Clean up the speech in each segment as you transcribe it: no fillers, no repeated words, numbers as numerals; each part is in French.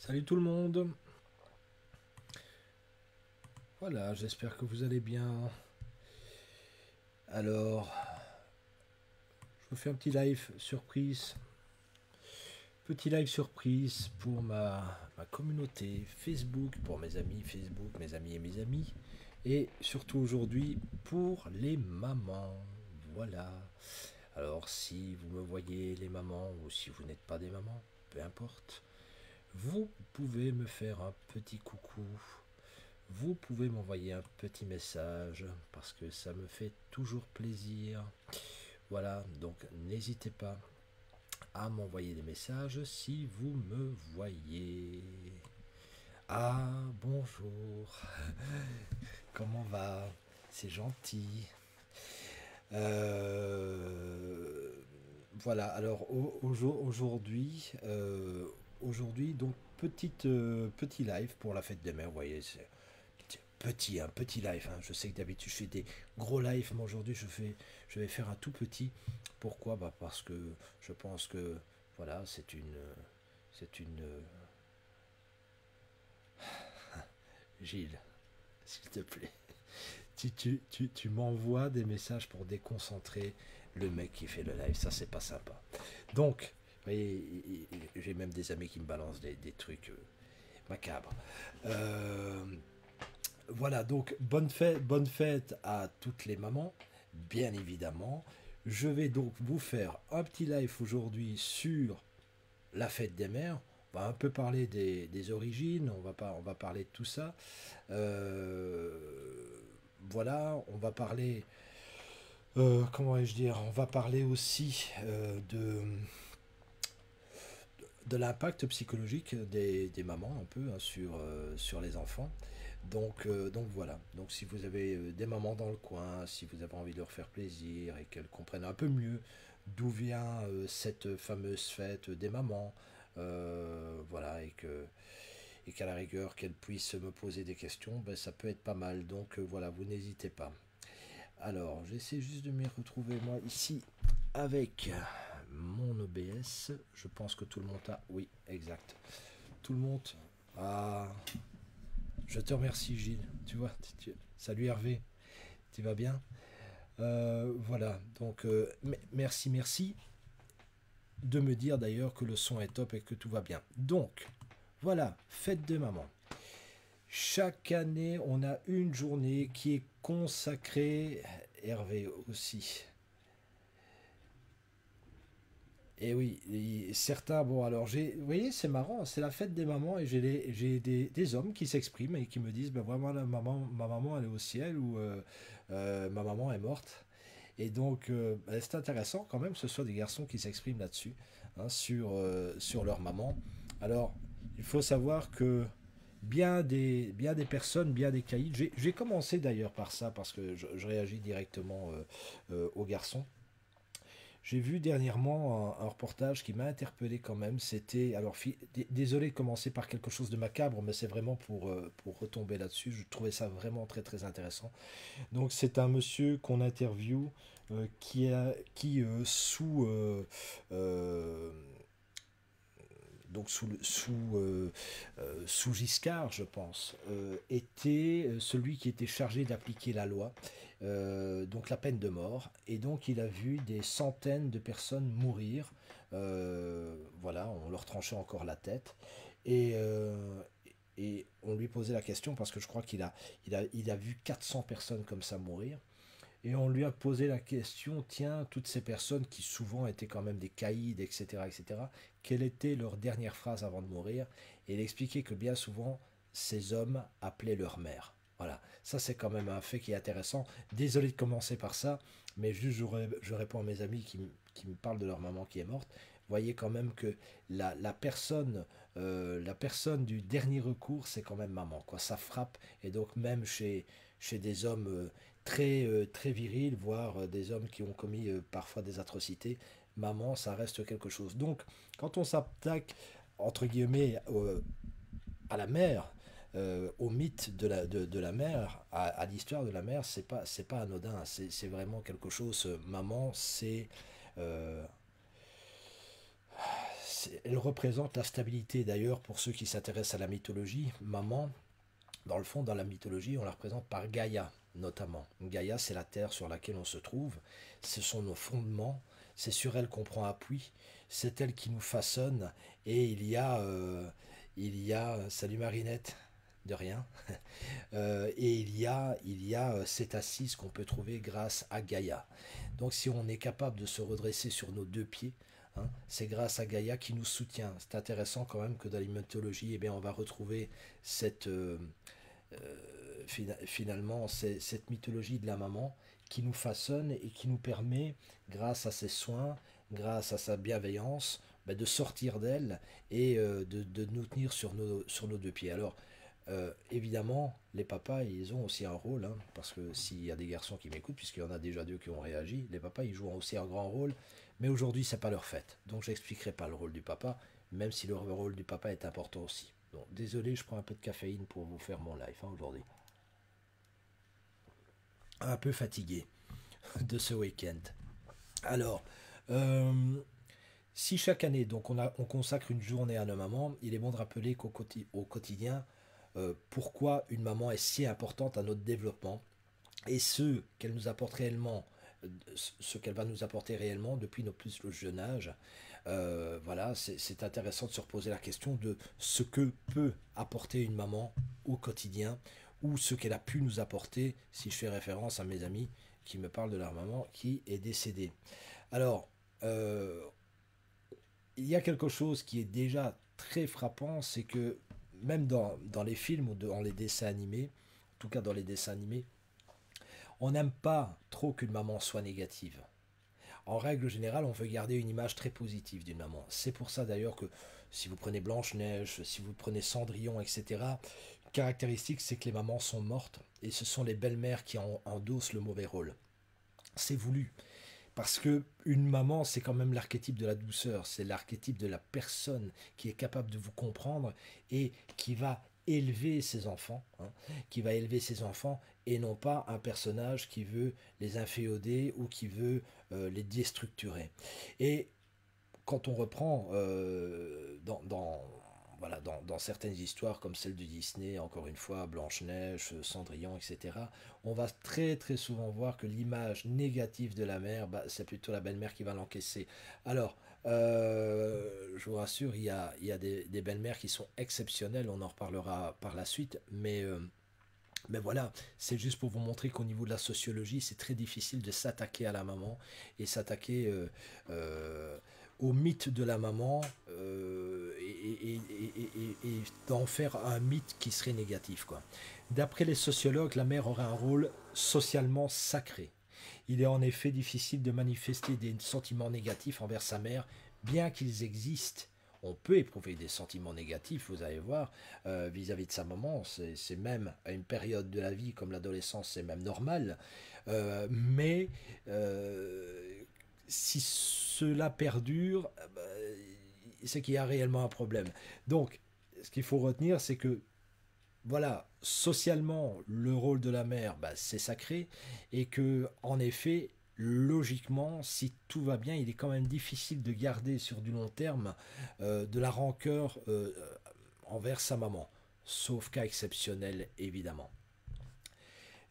Salut tout le monde. Voilà, j'espère que vous allez bien. Alors, je vous fais un petit live surprise. Petit live surprise pour ma communauté Facebook, pour mes amis Facebook, mes amis et mes amis. Et surtout aujourd'hui pour les mamans. Voilà. Alors, si vous me voyez les mamans ou si vous n'êtes pas des mamans, peu importe, vous pouvez me faire un petit coucou. Vous pouvez m'envoyer un petit message parce que ça me fait toujours plaisir. Voilà, donc n'hésitez pas à m'envoyer des messages si vous me voyez. Ah, bonjour, comment va? C'est gentil. Euh, voilà, alors aujourd'hui, donc petit live pour la fête des mères. Vous voyez, c'est un petit live, hein. Je sais que d'habitude je fais des gros lives, mais aujourd'hui je vais faire un tout petit. Pourquoi? Bah parce que je pense que voilà, c'est une Gilles, s'il te plaît, tu m'envoies des messages pour déconcentrer le mec qui fait le live, ça c'est pas sympa. Donc, vous voyez, j'ai même des amis qui me balancent des trucs macabres. Euh, Voilà, donc bonne fête à toutes les mamans, bien évidemment. Je vais donc vous faire un petit live aujourd'hui sur la fête des mères. On va un peu parler des origines, on va parler de tout ça. Euh, voilà, on va parler, comment vais-je dire, on va parler aussi de l'impact psychologique des mamans un peu, hein, sur les enfants. Donc voilà. Donc si vous avez des mamans dans le coin, si vous avez envie de leur faire plaisir et qu'elles comprennent un peu mieux d'où vient cette fameuse fête des mamans, voilà, et qu'à la rigueur qu'elles puissent me poser des questions, ben, ça peut être pas mal. Donc voilà, vous n'hésitez pas. Alors, j'essaie juste de m'y retrouver moi ici avec mon OBS. Je pense que tout le monde a. Oui, exact. Tout le monde. Ah, je te remercie, Gilles. Tu vois, salut Hervé, tu vas bien? Voilà, donc merci de me dire d'ailleurs que le son est top et que tout va bien. Donc, voilà, fête de maman. Chaque année, on a une journée qui est consacrée, Hervé aussi. Et oui, et certains, bon alors vous voyez, c'est marrant, c'est la fête des mamans et j'ai des hommes qui s'expriment et qui me disent, ben vraiment, ma maman elle est au ciel ou ma maman est morte. Et donc, ben, c'est intéressant quand même que ce soit des garçons qui s'expriment là-dessus, hein, sur leur maman. Alors, il faut savoir que bien des personnes, bien des caïds, j'ai commencé d'ailleurs par ça parce que je réagis directement aux garçons. J'ai vu dernièrement un reportage qui m'a interpellé quand même. C'était, alors désolé de commencer par quelque chose de macabre, mais c'est vraiment pour retomber là-dessus. Je trouvais ça vraiment très très intéressant. Donc c'est un monsieur qu'on interviewe qui euh, donc sous Giscard, je pense, était celui qui était chargé d'appliquer la loi, donc la peine de mort. Et donc il a vu des centaines de personnes mourir. Voilà, on leur tranchait encore la tête. Et, euh, et on lui posait la question parce que je crois il a vu 400 personnes comme ça mourir. Et on lui a posé la question, tiens, toutes ces personnes qui souvent étaient quand même des caïds, etc., quelle était leur dernière phrase avant de mourir? Et il expliquait que bien souvent, ces hommes appelaient leur mère. Voilà, ça c'est quand même un fait qui est intéressant. Désolé de commencer par ça, mais juste je réponds à mes amis qui me parlent de leur maman qui est morte. Voyez quand même que la personne du dernier recours, c'est quand même maman, quoi. Ça frappe, et donc même chez des hommes très virils, voire des hommes qui ont commis parfois des atrocités, maman, ça reste quelque chose. Donc, quand on s'attaque, entre guillemets, à la mère, au mythe de la mère, à l'histoire de la mère, c'est pas anodin, c'est vraiment quelque chose. Maman, euh, elle représente la stabilité. D'ailleurs, pour ceux qui s'intéressent à la mythologie, maman, dans le fond, dans la mythologie, on la représente par Gaïa, notamment. Gaïa, c'est la terre sur laquelle on se trouve, ce sont nos fondements, c'est sur elle qu'on prend appui, c'est elle qui nous façonne, et salut Marinette, de rien, et il y a cette assise qu'on peut trouver grâce à Gaïa. Donc si on est capable de se redresser sur nos deux pieds, hein, c'est grâce à Gaïa qui nous soutient. C'est intéressant quand même que dans la mythologie, eh bien, on va retrouver cette, finalement cette mythologie de la maman qui nous façonne et qui nous permet, grâce à ses soins, grâce à sa bienveillance, ben, de sortir d'elle et de nous tenir sur nos deux pieds. Alors, évidemment, les papas, ils ont aussi un rôle, hein, parce que s'il y a des garçons qui m'écoutent, puisqu'il y en a déjà deux qui ont réagi, les papas, ils jouent aussi un grand rôle, mais aujourd'hui, c'est pas leur fête. Donc, j'expliquerai pas le rôle du papa, même si le rôle du papa est important aussi. Donc, désolé, je prends un peu de caféine pour vous faire mon live, hein, aujourd'hui. Un peu fatigué de ce week-end. Alors, euh, si chaque année, donc on consacre une journée à nos mamans, il est bon de rappeler au quotidien, pourquoi une maman est si importante à notre développement et ce qu'elle va nous apporter réellement depuis notre plus jeune âge. Voilà, c'est intéressant de se reposer la question de ce que peut apporter une maman au quotidien ou ce qu'elle a pu nous apporter, si je fais référence à mes amis qui me parlent de leur maman qui est décédée. Alors, euh, il y a quelque chose qui est déjà très frappant, c'est que même dans les films ou dans les dessins animés, en tout cas dans les dessins animés, on n'aime pas trop qu'une maman soit négative. En règle générale, on veut garder une image très positive d'une maman. C'est pour ça d'ailleurs que si vous prenez Blanche-Neige, si vous prenez Cendrillon, etc., une caractéristique, c'est que les mamans sont mortes et ce sont les belles-mères qui endossent le mauvais rôle. C'est voulu. Parce que une maman, c'est quand même l'archétype de la douceur, c'est l'archétype de la personne qui est capable de vous comprendre et qui va élever ses enfants, hein, qui va élever ses enfants et non pas un personnage qui veut les inféoder ou qui veut les déstructurer. Et quand on reprend voilà, dans certaines histoires comme celle de Disney, encore une fois, Blanche-Neige, Cendrillon, etc., on va très très souvent voir que l'image négative de la mère, bah, c'est plutôt la belle-mère qui va l'encaisser. Alors, je vous rassure, il y a des belles-mères qui sont exceptionnelles, on en reparlera par la suite, mais voilà, c'est juste pour vous montrer qu'au niveau de la sociologie, c'est très difficile de s'attaquer à la maman et s'attaquer au mythe de la maman et d'en faire un mythe qui serait négatif, quoi. D'après les sociologues, la mère aurait un rôle socialement sacré. Il est en effet difficile de manifester des sentiments négatifs envers sa mère, bien qu'ils existent. On peut éprouver des sentiments négatifs, vous allez voir, vis-à-vis de sa maman. C'est même à une période de la vie comme l'adolescence, c'est même normal. Mais si cela perdure, c'est qu'il y a réellement un problème. Donc, ce qu'il faut retenir, c'est que voilà, socialement, le rôle de la mère, bah, c'est sacré, et que, en effet, logiquement, si tout va bien, il est quand même difficile de garder sur du long terme de la rancœur envers sa maman, sauf cas exceptionnel, évidemment.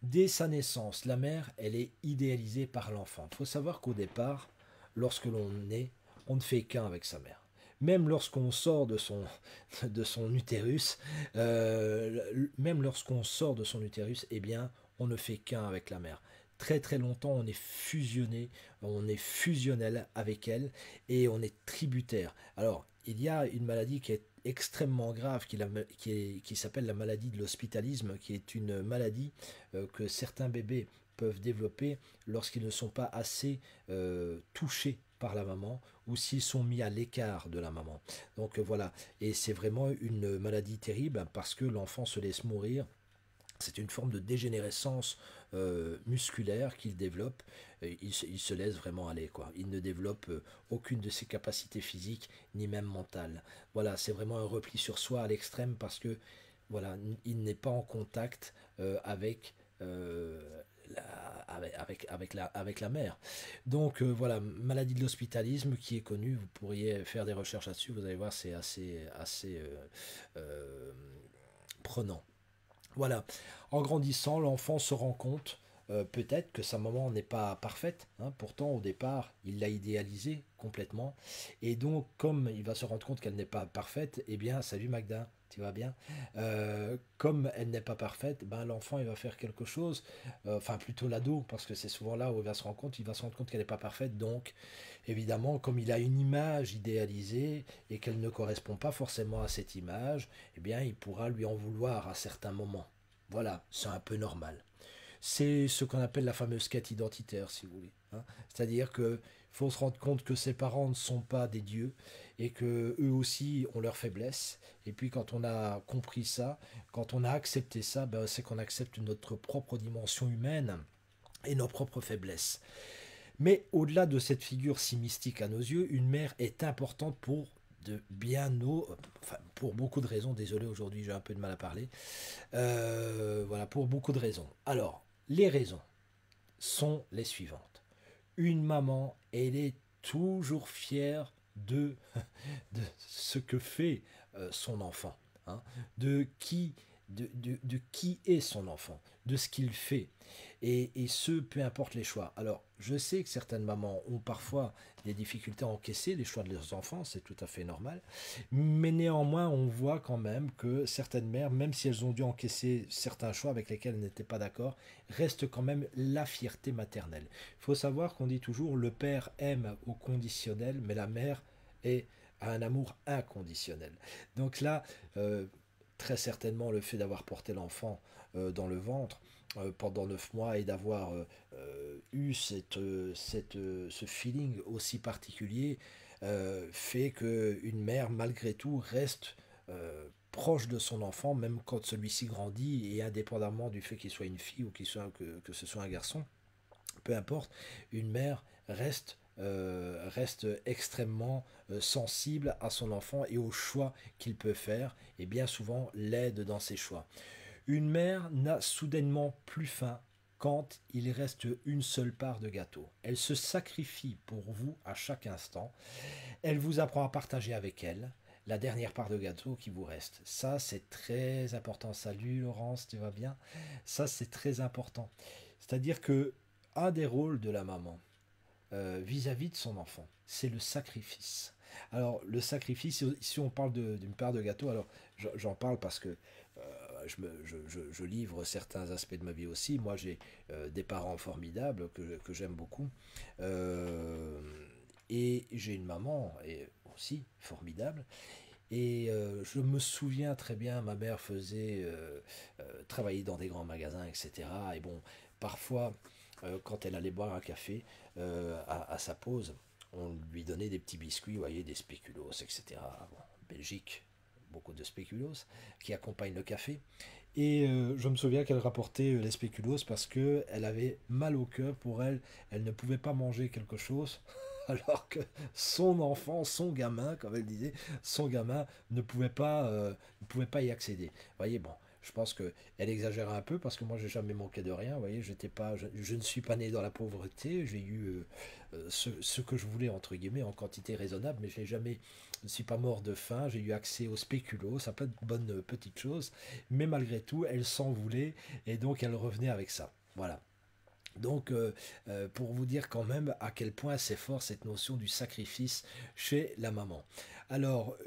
Dès sa naissance, la mère, elle est idéalisée par l'enfant. Il faut savoir qu'au départ, lorsque l'on naît, on ne fait qu'un avec sa mère. Même lorsqu'on sort de son utérus, même lorsqu'on sort de son utérus, eh bien, on ne fait qu'un avec la mère. Très très longtemps, on est fusionnel avec elle et on est tributaire. Alors, il y a une maladie qui est extrêmement grave qui s'appelle la maladie de l'hospitalisme, qui est une maladie que certains bébés peuvent développer lorsqu'ils ne sont pas assez touchés par la maman ou s'ils sont mis à l'écart de la maman. Donc voilà, et c'est vraiment une maladie terrible parce que l'enfant se laisse mourir. C'est une forme de dégénérescence musculaire qu'il développe. Il se laisse vraiment aller, quoi. Il ne développe aucune de ses capacités physiques ni même mentales. Voilà, c'est vraiment un repli sur soi à l'extrême parce que voilà, il n'est pas en contact avec, avec la mère. Donc voilà, maladie de l'hospitalisme qui est connue, vous pourriez faire des recherches là-dessus, vous allez voir, c'est assez euh, prenant. Voilà, en grandissant, l'enfant se rend compte peut-être que sa maman n'est pas parfaite, hein. Pourtant au départ il l'a idéalisée complètement, et donc comme il va se rendre compte qu'elle n'est pas parfaite, eh bien salut Magda, tu vas bien. Comme elle n'est pas parfaite, ben, l'enfant il va faire quelque chose, enfin plutôt l'ado, parce que c'est souvent là où il va se rendre compte qu'elle n'est pas parfaite, donc évidemment comme il a une image idéalisée et qu'elle ne correspond pas forcément à cette image, eh bien il pourra lui en vouloir à certains moments. Voilà, c'est un peu normal. C'est ce qu'on appelle la fameuse quête identitaire, si vous voulez, hein. C'est-à-dire que faut se rendre compte que ses parents ne sont pas des dieux et que eux aussi ont leurs faiblesses. Et puis quand on a compris ça, quand on a accepté ça, ben, c'est qu'on accepte notre propre dimension humaine et nos propres faiblesses. Mais au-delà de cette figure si mystique à nos yeux, une mère est importante pour de bien enfin, pour beaucoup de raisons. Désolé, aujourd'hui j'ai un peu de mal à parler. Voilà, pour beaucoup de raisons. Alors, les raisons sont les suivantes. Une maman, elle est toujours fière de ce que fait son enfant, hein, de qui de qui est son enfant, de ce qu'il fait, et ce, peu importe les choix. Alors, je sais que certaines mamans ont parfois des difficultés à encaisser les choix de leurs enfants, c'est tout à fait normal, mais néanmoins, on voit quand même que certaines mères, même si elles ont dû encaisser certains choix avec lesquels elles n'étaient pas d'accord, restent quand même la fierté maternelle. Il faut savoir qu'on dit toujours le père aime au conditionnel, mais la mère est à un amour inconditionnel. Donc là, très certainement, le fait d'avoir porté l'enfant dans le ventre pendant 9 mois et d'avoir eu ce feeling aussi particulier fait qu'une mère, malgré tout, reste proche de son enfant, même quand celui-ci grandit, et indépendamment du fait qu'il soit une fille ou que ce soit un garçon, peu importe, une mère reste extrêmement sensible à son enfant et aux choix qu'il peut faire, et bien souvent l'aide dans ses choix. Une mère n'a soudainement plus faim quand il reste une seule part de gâteau. Elle se sacrifie pour vous à chaque instant. Elle vous apprend à partager avec elle la dernière part de gâteau qui vous reste. Ça, c'est très important. Salut Laurence, tu vas bien? Ça, c'est très important. C'est-à-dire que un des rôles de la maman vis-à-vis de son enfant, c'est le sacrifice. Alors, le sacrifice, si on parle d'une part de gâteau, alors j'en parle parce que je livre certains aspects de ma vie aussi. Moi, j'ai des parents formidables que j'aime beaucoup. Euh, et j'ai une maman aussi formidable. Et je me souviens très bien, ma mère faisait travailler dans des grands magasins, etc. Et bon, parfois, quand elle allait boire un café à sa pause, on lui donnait des petits biscuits, vous voyez, des spéculoos, etc. Bon, Belgique, beaucoup de spéculoos qui accompagnent le café. Et je me souviens qu'elle rapportait les spéculoos parce que elle avait mal au cœur. Pour elle, elle ne pouvait pas manger quelque chose alors que son enfant, son gamin, comme elle disait, son gamin ne pouvait pas y accéder. Vous voyez, bon, je pense que elle exagère un peu parce que moi j'ai jamais manqué de rien. Vous voyez, je ne suis pas né dans la pauvreté. J'ai eu ce que je voulais entre guillemets en quantité raisonnable, mais je ne suis pas mort de faim. J'ai eu accès aux spéculoos, ça peut être bonne petite chose, mais malgré tout, elle s'en voulait et donc elle revenait avec ça. Voilà. Donc, pour vous dire quand même à quel point c'est fort cette notion du sacrifice chez la maman. Alors,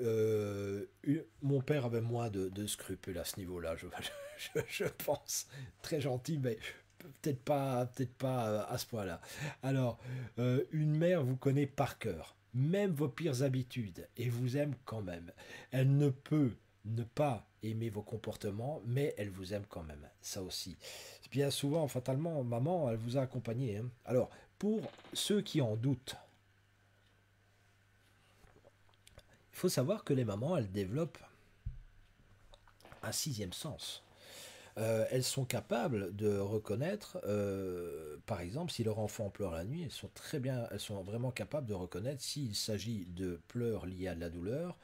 mon père avait moins de scrupules à ce niveau-là, je pense. Très gentil, mais peut-être pas à ce point-là. Alors, une mère vous connaît par cœur, même vos pires habitudes, et vous aime quand même. Elle ne peut ne pas aimer vos comportements, mais elle vous aime quand même. Ça aussi. Bien souvent, fatalement, maman, elle vous a accompagné, hein. Alors, pour ceux qui en doutent, il faut savoir que les mamans, elles développent un sixième sens. Elles sont capables de reconnaître, par exemple, si leur enfant pleure la nuit, elles sont vraiment capables de reconnaître s'il s'agit de pleurs liés à de la douleur,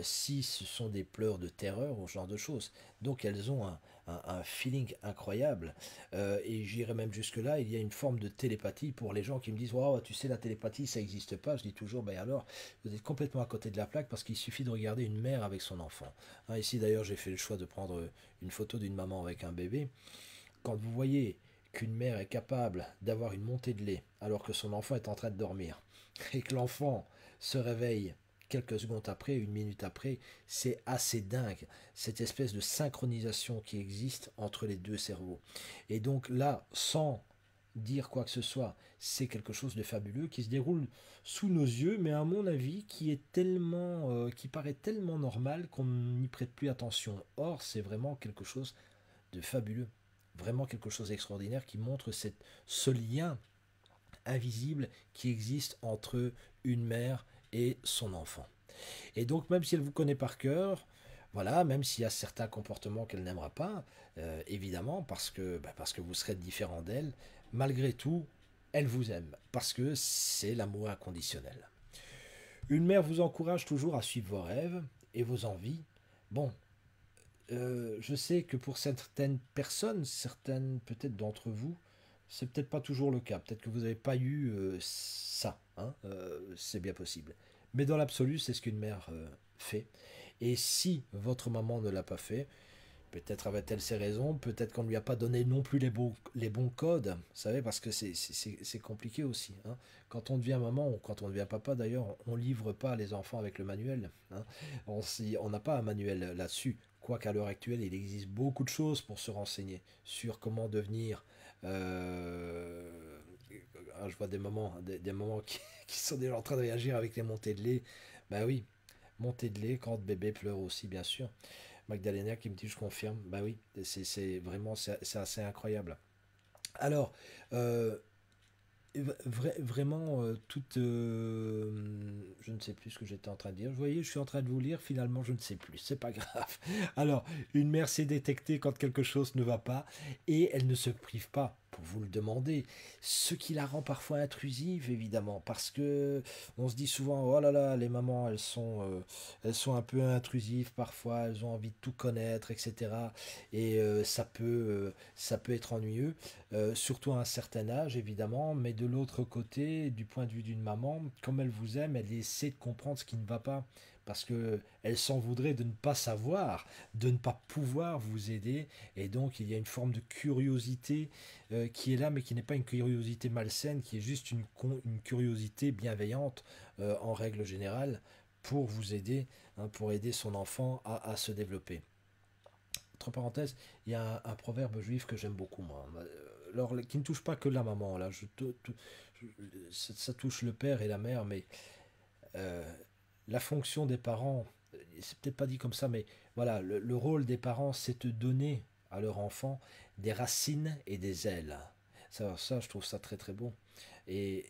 si ce sont des pleurs de terreur ou ce genre de choses. Donc elles ont un feeling incroyable. Et j'irais même jusque-là, il y a une forme de télépathie pour les gens qui me disent wow, tu sais, la télépathie, ça n'existe pas. Je dis toujours, ben alors, vous êtes complètement à côté de la plaque parce qu'il suffit de regarder une mère avec son enfant. Hein, ici d'ailleurs, j'ai fait le choix de prendre une photo d'une maman avec un bébé. Quand vous voyez qu'une mère est capable d'avoir une montée de lait alors que son enfant est en train de dormir et que l'enfant se réveille quelques secondes après, une minute après, c'est assez dingue, cette espèce de synchronisation qui existe entre les deux cerveaux. Et donc là, sans dire quoi que ce soit, c'est quelque chose de fabuleux qui se déroule sous nos yeux, mais à mon avis, qui paraît tellement normal qu'on n'y prête plus attention. Or, c'est vraiment quelque chose de fabuleux, vraiment quelque chose d'extraordinaire qui montre ce lien invisible qui existe entre une mère et son enfant. Et donc, même si elle vous connaît par cœur, voilà, même s'il y a certains comportements qu'elle n'aimera pas, évidemment, parce que vous serez différent d'elle, malgré tout, elle vous aime, parce que c'est l'amour inconditionnel. Une mère vous encourage toujours à suivre vos rêves et vos envies. Bon, je sais que pour certaines personnes, certaines peut-être d'entre vous, c'est peut-être pas toujours le cas. Peut-être que vous n'avez pas eu ça, hein, c'est bien possible. Mais dans l'absolu, c'est ce qu'une mère fait. Et si votre maman ne l'a pas fait, peut-être avait-elle ses raisons, peut-être qu'on ne lui a pas donné non plus les bons codes, vous savez, parce que c'est compliqué aussi. Hein. Quand on devient maman, ou quand on devient papa d'ailleurs, on ne livre pas les enfants avec le manuel. Hein. On n'a pas un manuel là-dessus. Quoiqu'à l'heure actuelle, il existe beaucoup de choses pour se renseigner sur comment devenir... je vois des mamans qui sont déjà en train de réagir avec les montées de lait. Ben oui, montée de lait quand bébé pleure aussi, bien sûr. Magdalena qui me dit je confirme. Bah oui, c'est vraiment c'est assez incroyable. Alors, euh, vraiment, je ne sais plus ce que j'étais en train de dire. Vous voyez, je suis en train de vous lire, finalement, je ne sais plus. C'est pas grave. Alors, une mère sait détecter quand quelque chose ne va pas et elle ne se prive pas pour vous le demander. Ce qui la rend parfois intrusive, évidemment, parce que on se dit souvent, oh là là, les mamans, elles sont un peu intrusives parfois, elles ont envie de tout connaître, etc. Et ça peut être ennuyeux surtout à un certain âge évidemment, mais de l'autre côté, du point de vue d'une maman, comme elle vous aime, elle essaie de comprendre ce qui ne va pas, parce que elle s'en voudrait de ne pas savoir, de ne pas pouvoir vous aider, et donc il y a une forme de curiosité qui est là, mais qui n'est pas une curiosité malsaine, qui est juste une curiosité bienveillante en règle générale pour vous aider, hein, pour aider son enfant à se développer. Entre parenthèses, il y a un proverbe juif que j'aime beaucoup, moi. Alors, qui ne touche pas que la maman, là. Ça touche le père et la mère, mais euh, la fonction des parents, c'est peut-être pas dit comme ça, mais voilà, le rôle des parents, c'est de donner à leur enfant des racines et des ailes. Ça, je trouve ça très très bon. Et,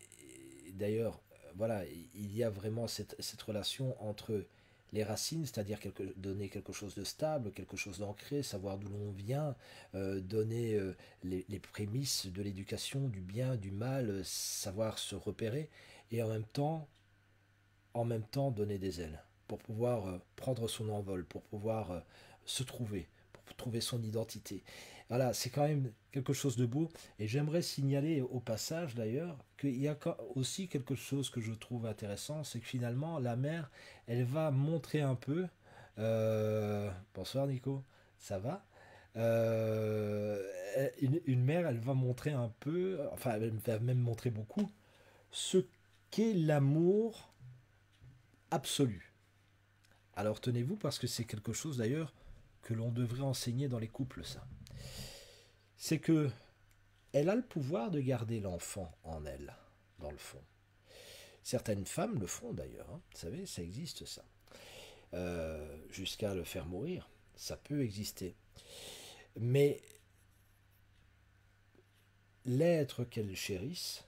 et d'ailleurs, voilà, il y a vraiment cette relation entre les racines, c'est-à-dire donner quelque chose de stable, quelque chose d'ancré, savoir d'où l'on vient, donner les prémices de l'éducation, du bien, du mal, savoir se repérer, et en même temps donner des ailes, pour pouvoir prendre son envol, pour pouvoir se trouver, pour trouver son identité. Voilà, c'est quand même quelque chose de beau. Et j'aimerais signaler au passage d'ailleurs qu'il y a aussi quelque chose que je trouve intéressant, c'est que finalement la mère, elle va montrer un peu... bonsoir Nico, ça va une mère, elle va montrer un peu, enfin elle va même montrer beaucoup, ce qu'est l'amour absolu. Alors tenez-vous parce que c'est quelque chose d'ailleurs que l'on devrait enseigner dans les couples, ça. C'est que elle a le pouvoir de garder l'enfant en elle, dans le fond. Certaines femmes le font d'ailleurs, hein. Vous savez, ça existe ça. Jusqu'à le faire mourir, ça peut exister. Mais l'être qu'elles chérissent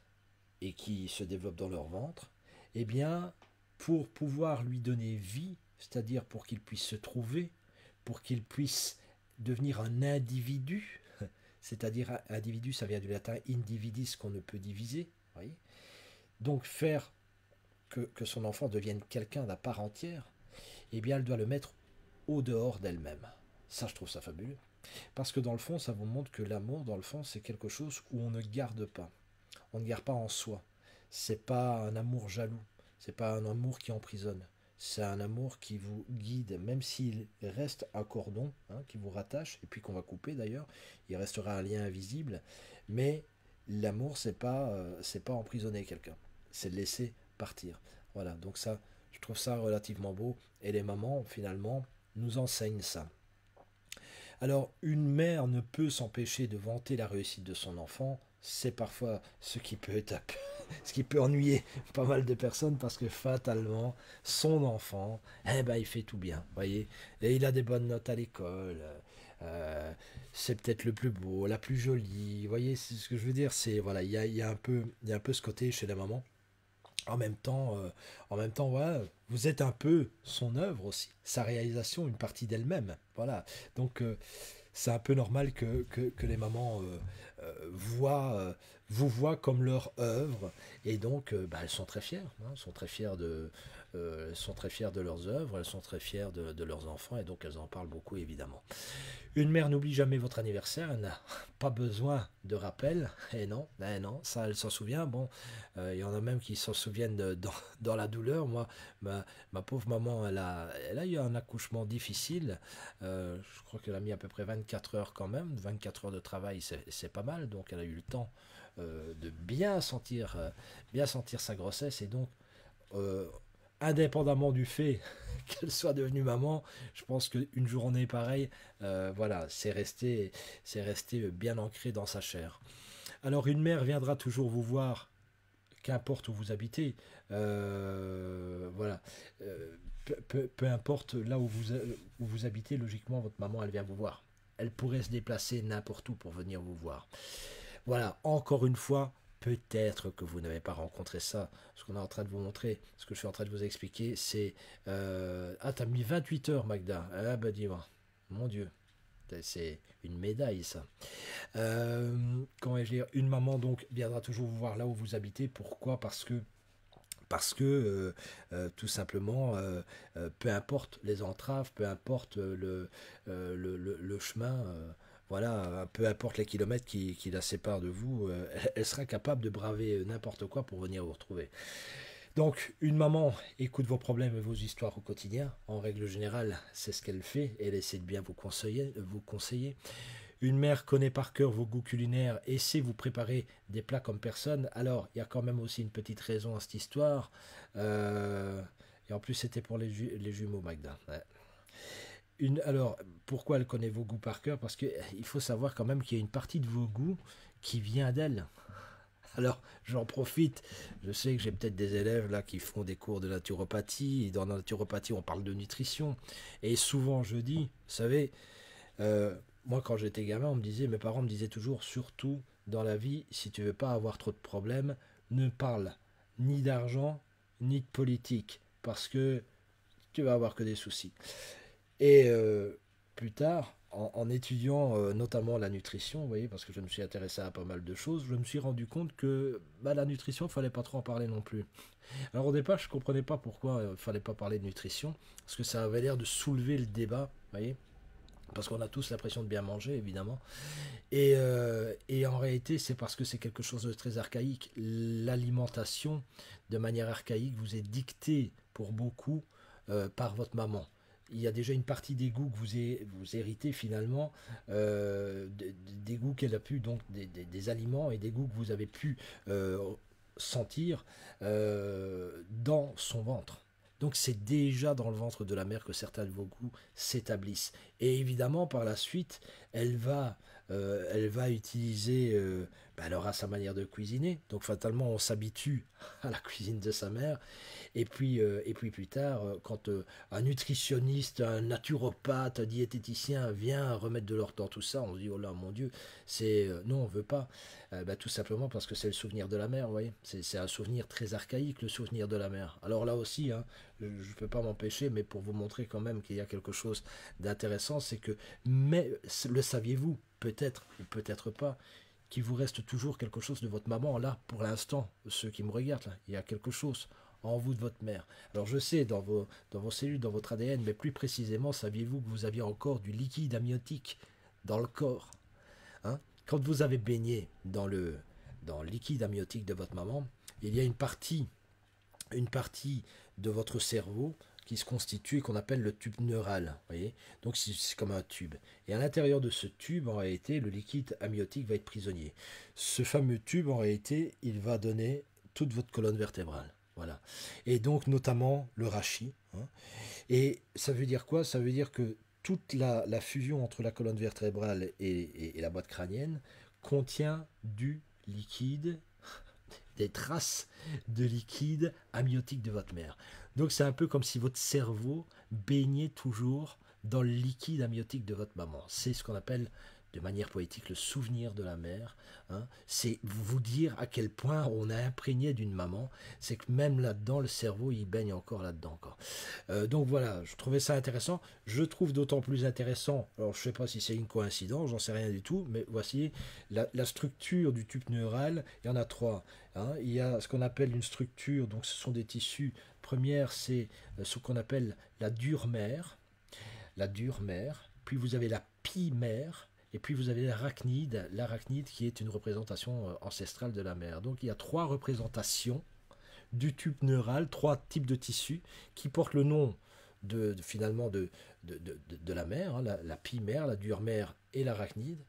et qui se développe dans leur ventre, eh bien, pour pouvoir lui donner vie, c'est-à-dire pour qu'il puisse se trouver, pour qu'il puisse devenir un individu, c'est-à-dire un individu, ça vient du latin individis qu'on ne peut diviser, voyez. Donc faire que son enfant devienne quelqu'un d'à part entière, eh bien elle doit le mettre au dehors d'elle-même. Ça, je trouve ça fabuleux. Parce que dans le fond, ça vous montre que l'amour, dans le fond, c'est quelque chose où on ne garde pas. On ne garde pas en soi. C'est pas un amour jaloux. C'est pas un amour qui emprisonne. C'est un amour qui vous guide, même s'il reste un cordon qui vous rattache, et puis qu'on va couper d'ailleurs, il restera un lien invisible. Mais l'amour, c'est pas emprisonner quelqu'un, c'est le laisser partir. Voilà, donc ça, je trouve ça relativement beau, et les mamans, finalement, nous enseignent ça. Alors, une mère ne peut s'empêcher de vanter la réussite de son enfant. C'est parfois ce qui peut ennuyer pas mal de personnes parce que fatalement, son enfant, eh ben, il fait tout bien, voyez. Et il a des bonnes notes à l'école. euh, c'est peut-être le plus beau, la plus jolie. Vous voyez, c'est ce que je veux dire. C'est voilà, il y a un peu ce côté chez la maman. En même temps, voilà, vous êtes un peu son œuvre aussi, sa réalisation, une partie d'elle-même. Voilà. Donc, c'est un peu normal que les mamans vous voient comme leur œuvre. Et donc, bah, elles sont très fières. Elles sont très fières elles sont très fières de leurs œuvres, elles sont très fières de leurs enfants. Et donc, elles en parlent beaucoup, évidemment. Une mère n'oublie jamais votre anniversaire, elle n'a pas besoin de rappel. Et non, ça elle s'en souvient. Bon, il y en a même qui s'en souviennent dans la douleur. Moi, ma pauvre maman, elle a eu un accouchement difficile. Je crois qu'elle a mis à peu près 24 heures quand même. 24 heures de travail, c'est pas mal. Donc elle a eu le temps de bien sentir sa grossesse. Et donc, euh, indépendamment du fait qu'elle soit devenue maman, je pense qu'une journée pareille, voilà, c'est resté bien ancré dans sa chair. Alors une mère viendra toujours vous voir, qu'importe où vous habitez, voilà, peu importe là où vous habitez, logiquement votre maman elle vient vous voir. Elle pourrait se déplacer n'importe où pour venir vous voir. Voilà, encore une fois, peut-être que vous n'avez pas rencontré ça. Ce qu'on est en train de vous montrer, ce que je suis en train de vous expliquer, c'est... ah, t'as mis 28 heures, Magda. Ah, bah dis-moi. Mon Dieu. C'est une médaille, ça. Comment vais-je dire? Une maman, donc, viendra toujours vous voir là où vous habitez. Pourquoi? Parce que tout simplement, peu importe les entraves, peu importe le chemin, voilà, peu importe les kilomètres qui la séparent de vous, elle sera capable de braver n'importe quoi pour venir vous retrouver. Donc, une maman écoute vos problèmes et vos histoires au quotidien. En règle générale, c'est ce qu'elle fait. Elle essaie de bien vous conseiller, vous conseiller. Une mère connaît par cœur vos goûts culinaires et sait vous préparer des plats comme personne. Alors, il y a quand même aussi une petite raison à cette histoire. Euh, et en plus, c'était pour les jumeaux, Magda. Ouais. Alors, pourquoi elle connaît vos goûts par cœur? Parce qu'il faut savoir quand même qu'il y a une partie de vos goûts qui vient d'elle. Alors, j'en profite. Je sais que j'ai peut-être des élèves là qui font des cours de naturopathie. Et dans la naturopathie, on parle de nutrition. Et souvent, je dis, vous savez, moi, quand j'étais gamin, mes parents me disaient toujours, surtout dans la vie, si tu veux pas avoir trop de problèmes, ne parle ni d'argent, ni de politique, parce que tu vas avoir que des soucis. Et plus tard, en étudiant notamment la nutrition, vous voyez, parce que je me suis intéressé à pas mal de choses, je me suis rendu compte que bah, la nutrition, il fallait pas trop en parler non plus. Alors au départ, je comprenais pas pourquoi il fallait pas parler de nutrition, parce que ça avait l'air de soulever le débat, vous voyez, parce qu'on a tous l'impression de bien manger, évidemment. Et en réalité, c'est parce que c'est quelque chose de très archaïque. L'alimentation, de manière archaïque, vous est dictée pour beaucoup par votre maman. Il y a déjà une partie des goûts que vous héritez finalement, des goûts qu'elle a pu, donc des aliments et des goûts que vous avez pu sentir dans son ventre. Donc c'est déjà dans le ventre de la mère que certains de vos goûts s'établissent. Et évidemment, par la suite, elle va utiliser, elle aura sa manière de cuisiner. Donc fatalement, on s'habitue à la cuisine de sa mère. Et puis plus tard, quand un nutritionniste, un naturopathe, un diététicien vient remettre de l'ordre dans tout ça, on se dit, oh là, mon Dieu, non, on veut pas. Tout simplement parce que c'est le souvenir de la mer, vous voyez. C'est un souvenir très archaïque, le souvenir de la mer. Alors là aussi, je ne peux pas m'empêcher, mais pour vous montrer quand même qu'il y a quelque chose d'intéressant, c'est que, mais le saviez-vous, peut-être ou peut-être pas, qu'il vous reste toujours quelque chose de votre maman, là, pour l'instant, ceux qui me regardent, là, il y a quelque chose en vous de votre mère. Alors je sais, dans vos cellules, dans votre ADN, mais plus précisément, saviez-vous que vous aviez encore du liquide amniotique dans le corps, hein? Quand vous avez baigné dans le liquide amniotique de votre maman, il y a une partie de votre cerveau qui se constitue et qu'on appelle le tube neural. Voyez, donc c'est comme un tube. Et à l'intérieur de ce tube, en réalité, le liquide amniotique va être prisonnier. Ce fameux tube, en réalité, il va donner toute votre colonne vertébrale. Voilà. Et donc, notamment le rachis, hein. Et ça veut dire quoi? Ça veut dire que toute la fusion entre la colonne vertébrale et la boîte crânienne contient du liquide, des traces de liquide amniotique de votre mère. Donc c'est un peu comme si votre cerveau baignait toujours dans le liquide amniotique de votre maman. C'est ce qu'on appelle de manière poétique le souvenir de la mère, hein. C'est vous dire à quel point on a imprégné d'une maman, c'est que même là-dedans le cerveau il baigne encore là-dedans encore. Donc voilà, je trouvais ça intéressant. Je trouve d'autant plus intéressant, alors je ne sais pas si c'est une coïncidence, j'en sais rien du tout, mais voici la structure du tube neural. Il y en a trois, hein. Il y a ce qu'on appelle une structure, donc ce sont des tissus. Première, c'est ce qu'on appelle la dure mère, puis vous avez la pie-mère, et puis vous avez l'arachnide qui est une représentation ancestrale de la mère. Donc il y a trois représentations du tube neural, trois types de tissus qui portent le nom finalement de la mère, hein, la pie-mère, la dure mère et l'arachnide,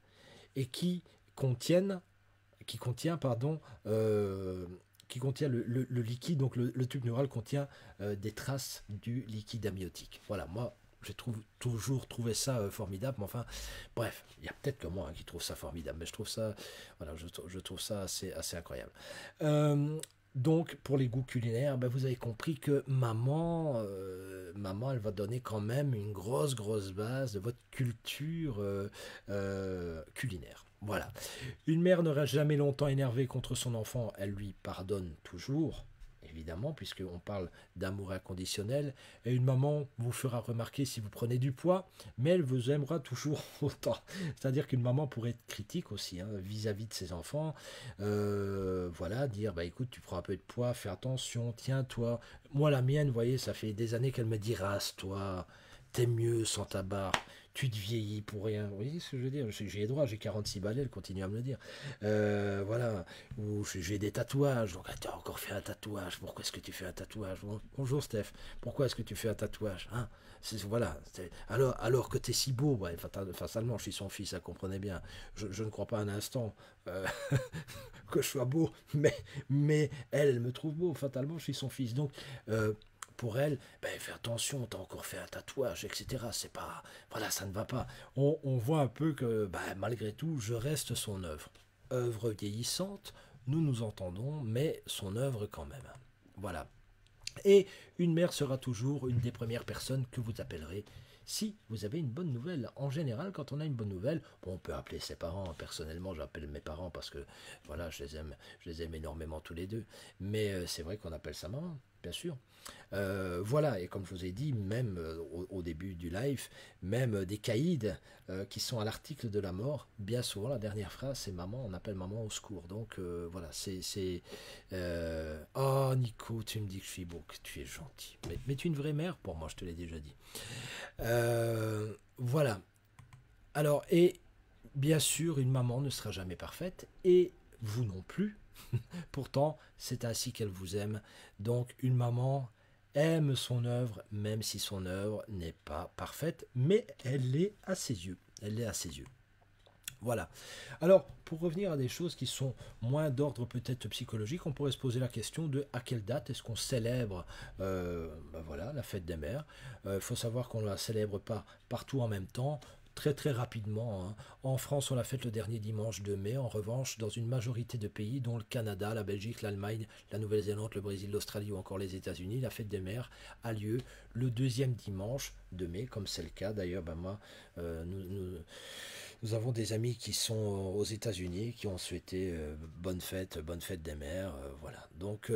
et qui contient le liquide, donc le tube neural contient des traces du liquide amniotique. Voilà, moi, j'ai toujours trouvé ça formidable, mais enfin, bref, il y a peut-être que moi, hein, qui trouve ça formidable, mais je trouve ça, voilà, je trouve ça assez incroyable. Donc, pour les goûts culinaires, ben, vous avez compris que maman, elle va donner quand même une grosse base de votre culture culinaire. Voilà. Une mère ne reste jamais longtemps énervée contre son enfant, elle lui pardonne toujours, évidemment, puisqu'on parle d'amour inconditionnel. Et une maman vous fera remarquer si vous prenez du poids, mais elle vous aimera toujours autant. C'est-à-dire qu'une maman pourrait être critique aussi, hein, vis-à-vis de ses enfants. Voilà, dire, bah écoute, tu prends un peu de poids, fais attention, tiens, toi. Moi, la mienne, vous voyez, ça fait des années qu'elle me dit, rase-toi, t'es mieux sans ta barbe. Tu te vieillis pour rien. Vous voyez ce que je veux dire? J'ai droit, j'ai 46 balais, elle continue à me le dire. Voilà. Ou j'ai des tatouages. Donc, tu as encore fait un tatouage. Pourquoi est-ce que tu fais un tatouage? Bonjour Steph. Pourquoi est-ce que tu fais un tatouage, hein? Voilà. Alors que tu es si beau. Ouais, fatalement, je suis son fils, ça comprenait bien. Je ne crois pas un instant que je sois beau. Mais elle me trouve beau. Fatalement, je suis son fils. Donc, pour elle, ben, fais attention, t'as encore fait un tatouage, etc. C'est pas, voilà, ça ne va pas. On voit un peu que, ben, malgré tout, je reste son œuvre. Œuvre vieillissante, nous nous entendons, mais son œuvre quand même. Voilà. Et une mère sera toujours une des premières personnes que vous appellerez si vous avez une bonne nouvelle. En général, quand on a une bonne nouvelle, bon, on peut appeler ses parents. Personnellement, j'appelle mes parents parce que voilà, je les aime énormément tous les deux. Mais c'est vrai qu'on appelle sa maman, bien sûr. Voilà, et comme je vous ai dit, même au début du live, même des caïds qui sont à l'article de la mort, bien souvent la dernière phrase c'est maman, on appelle maman au secours. Donc voilà, oh Nico, tu me dis que je suis beau, que tu es gentil. Mais tu es une vraie mère pour moi, je te l'ai déjà dit. Voilà. Alors, et bien sûr, une maman ne sera jamais parfaite, et vous non plus. Pourtant, c'est ainsi qu'elle vous aime. Donc, une maman aime son œuvre, même si son œuvre n'est pas parfaite, mais elle l'est à ses yeux. Elle l'est à ses yeux. Voilà. Alors, pour revenir à des choses qui sont moins d'ordre peut-être psychologique, on pourrait se poser la question de à quelle date est-ce qu'on célèbre voilà, la fête des mères. Il faut savoir qu'on ne la célèbre pas partout en même temps. Très rapidement, hein. En France, on la fête le dernier dimanche de mai. En revanche, dans une majorité de pays, dont le Canada, la Belgique, l'Allemagne, la Nouvelle-Zélande, le Brésil, l'Australie ou encore les États-Unis, la fête des mères a lieu le deuxième dimanche de mai, comme c'est le cas. D'ailleurs, ben moi, nous avons des amis qui sont aux États-Unis, qui ont souhaité bonne fête des mères. Voilà. Donc,